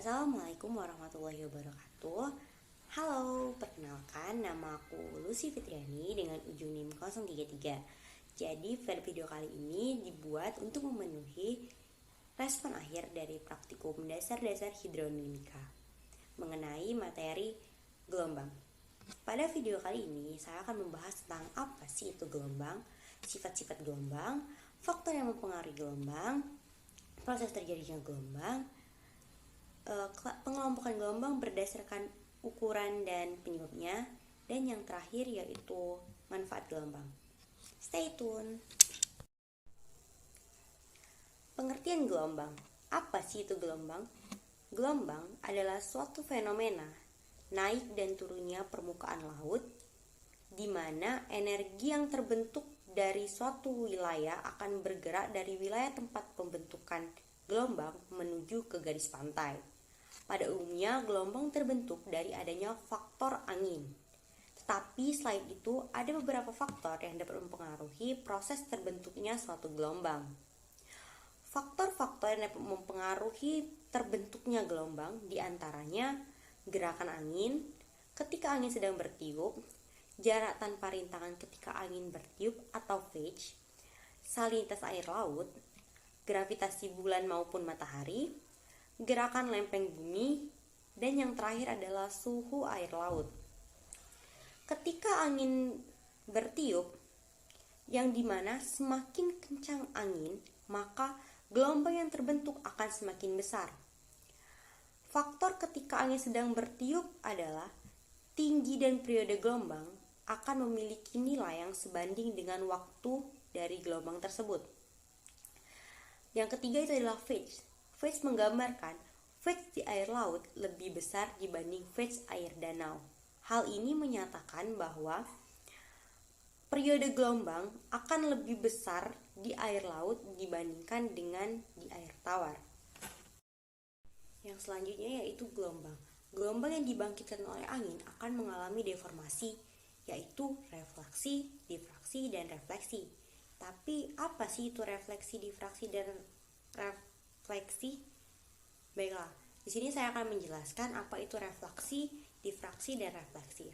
Assalamualaikum warahmatullahi wabarakatuh. Halo, perkenalkan nama aku Lucy Fitriani dengan ujung NIM 033. Jadi video kali ini dibuat untuk memenuhi respon akhir dari praktikum dasar-dasar hidrodinamika mengenai materi gelombang. Pada video kali ini saya akan membahas tentang apa sih itu gelombang, sifat-sifat gelombang, faktor yang mempengaruhi gelombang, proses terjadinya gelombang, pengelompokan gelombang berdasarkan ukuran dan penyebabnya, dan yang terakhir yaitu manfaat gelombang. Stay tune. Pengertian gelombang. Apa sih itu gelombang? Gelombang adalah suatu fenomena naik dan turunnya permukaan laut di mana energi yang terbentuk dari suatu wilayah akan bergerak dari wilayah tempat pembentukan gelombang menuju ke garis pantai. Pada umumnya, gelombang terbentuk dari adanya faktor angin. Tetapi selain itu, ada beberapa faktor yang dapat mempengaruhi proses terbentuknya suatu gelombang. Faktor-faktor yang dapat mempengaruhi terbentuknya gelombang diantaranya gerakan angin ketika angin sedang bertiup, jarak tanpa rintangan ketika angin bertiup atau phase, salinitas air laut, gravitasi bulan maupun matahari, gerakan lempeng bumi, dan yang terakhir adalah suhu air laut. Ketika angin bertiup, yang dimana semakin kencang angin, maka gelombang yang terbentuk akan semakin besar. Faktor ketika angin sedang bertiup adalah tinggi dan periode gelombang akan memiliki nilai yang sebanding dengan waktu dari gelombang tersebut. Yang ketiga itu adalah phase. Phase menggambarkan phase di air laut lebih besar dibanding phase air danau. Hal ini menyatakan bahwa periode gelombang akan lebih besar di air laut dibandingkan dengan di air tawar. Yang selanjutnya yaitu gelombang. Gelombang yang dibangkitkan oleh angin akan mengalami deformasi, yaitu refleksi, difraksi, dan refleksi. Tapi apa sih itu refleksi, difraksi, dan refleksi? Baiklah, di sini saya akan menjelaskan apa itu refleksi, difraksi, dan refleksi.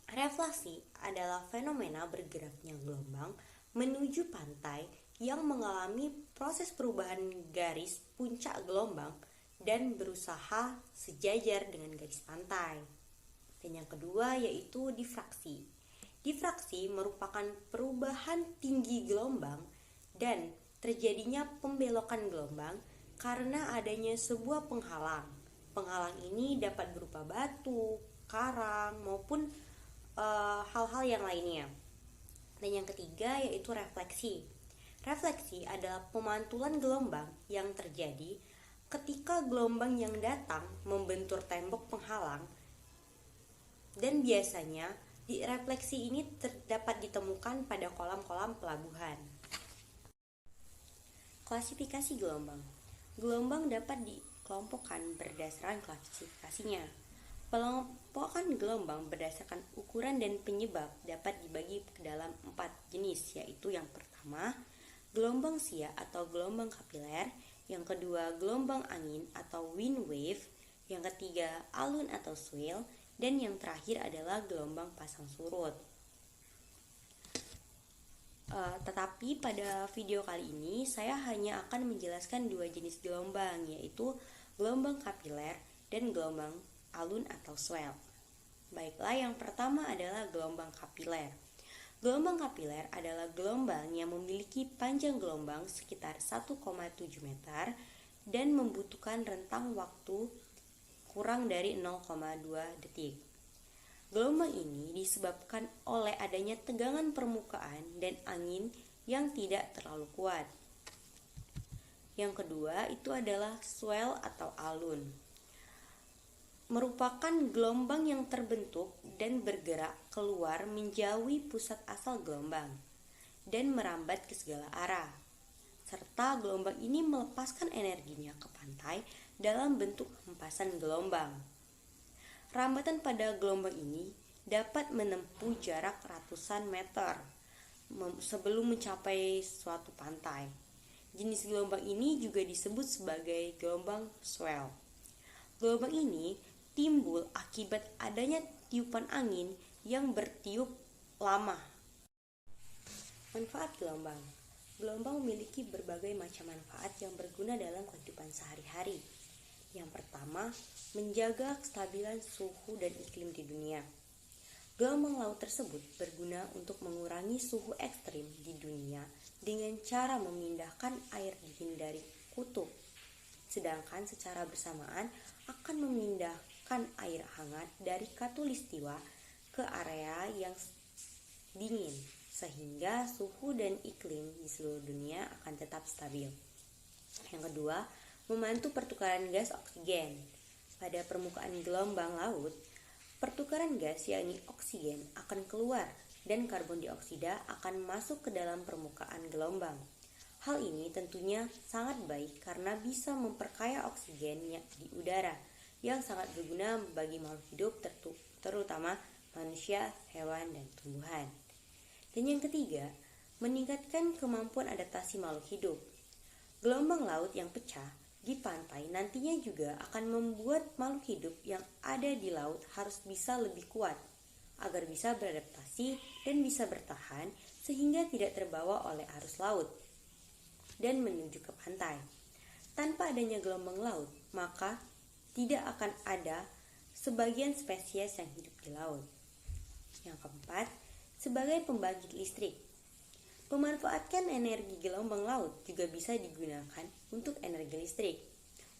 Refleksi adalah fenomena bergeraknya gelombang menuju pantai yang mengalami proses perubahan garis puncak gelombang dan berusaha sejajar dengan garis pantai. Dan yang kedua yaitu difraksi. Difraksi merupakan perubahan tinggi gelombang dan terjadinya pembelokan gelombang karena adanya sebuah penghalang. Penghalang ini dapat berupa batu, karang, maupun hal-hal yang lainnya. Dan yang ketiga yaitu refleksi. Refleksi adalah pemantulan gelombang yang terjadi ketika gelombang yang datang membentur tembok penghalang, dan biasanya refleksi ini dapat ditemukan pada kolam-kolam pelabuhan. Klasifikasi gelombang. Gelombang dapat dikelompokkan berdasarkan klasifikasinya. Pengelompokan gelombang berdasarkan ukuran dan penyebab dapat dibagi ke dalam 4 jenis, yaitu yang pertama, gelombang sia atau gelombang kapiler, yang kedua, gelombang angin atau wind wave, yang ketiga, alun atau swell, dan yang terakhir adalah gelombang pasang surut. Tetapi pada video kali ini saya hanya akan menjelaskan 2 jenis gelombang, yaitu gelombang kapiler dan gelombang alun atau swell. Baiklah, yang pertama adalah gelombang kapiler. Gelombang kapiler adalah gelombang yang memiliki panjang gelombang sekitar 1,7 meter dan membutuhkan rentang waktu kurang dari 0,2 detik. Gelombang ini disebabkan oleh adanya tegangan permukaan dan angin yang tidak terlalu kuat. Yang kedua itu adalah swell atau alun. Merupakan gelombang yang terbentuk dan bergerak keluar menjauhi pusat asal gelombang dan merambat ke segala arah. Serta gelombang ini melepaskan energinya ke pantai dalam bentuk hempasan gelombang. Rambatan pada gelombang ini dapat menempuh jarak ratusan meter sebelum mencapai suatu pantai. Jenis gelombang ini juga disebut sebagai gelombang swell. Gelombang ini timbul akibat adanya tiupan angin yang bertiup lama. Manfaat gelombang. Gelombang memiliki berbagai macam manfaat yang berguna dalam kehidupan sehari-hari. Yang pertama, menjaga kestabilan suhu dan iklim di dunia. Gelombang laut tersebut berguna untuk mengurangi suhu ekstrim di dunia dengan cara memindahkan air dingin dari kutub, sedangkan secara bersamaan akan memindahkan air hangat dari khatulistiwa ke area yang dingin, sehingga suhu dan iklim di seluruh dunia akan tetap stabil. Yang kedua, membantu pertukaran gas oksigen. Pada permukaan gelombang laut, pertukaran gas yakni oksigen akan keluar dan karbon dioksida akan masuk ke dalam permukaan gelombang. Hal ini tentunya sangat baik karena bisa memperkaya oksigen di udara yang sangat berguna bagi makhluk hidup terutama manusia, hewan, dan tumbuhan. Dan yang ketiga, meningkatkan kemampuan adaptasi makhluk hidup. Gelombang laut yang pecah di pantai nantinya juga akan membuat makhluk hidup yang ada di laut harus bisa lebih kuat agar bisa beradaptasi dan bisa bertahan sehingga tidak terbawa oleh arus laut dan menuju ke pantai. Tanpa adanya gelombang laut, maka tidak akan ada sebagian spesies yang hidup di laut. Yang keempat, sebagai pembangkit listrik. Memanfaatkan energi gelombang laut juga bisa digunakan untuk energi listrik.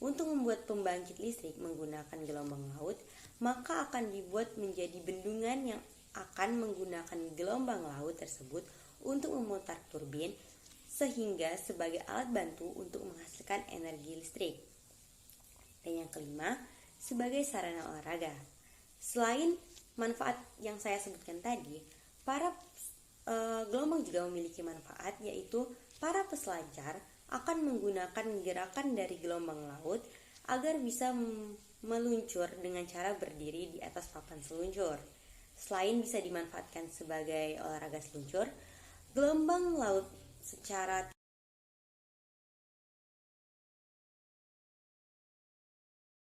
Untuk membuat pembangkit listrik menggunakan gelombang laut, maka akan dibuat menjadi bendungan yang akan menggunakan gelombang laut tersebut untuk memutar turbin sehingga sebagai alat bantu untuk menghasilkan energi listrik. Dan yang kelima, sebagai sarana olahraga. Selain manfaat yang saya sebutkan tadi, gelombang juga memiliki manfaat, yaitu para peselancar akan menggunakan gerakan dari gelombang laut agar bisa meluncur dengan cara berdiri di atas papan seluncur. Selain bisa dimanfaatkan sebagai olahraga seluncur, gelombang laut secara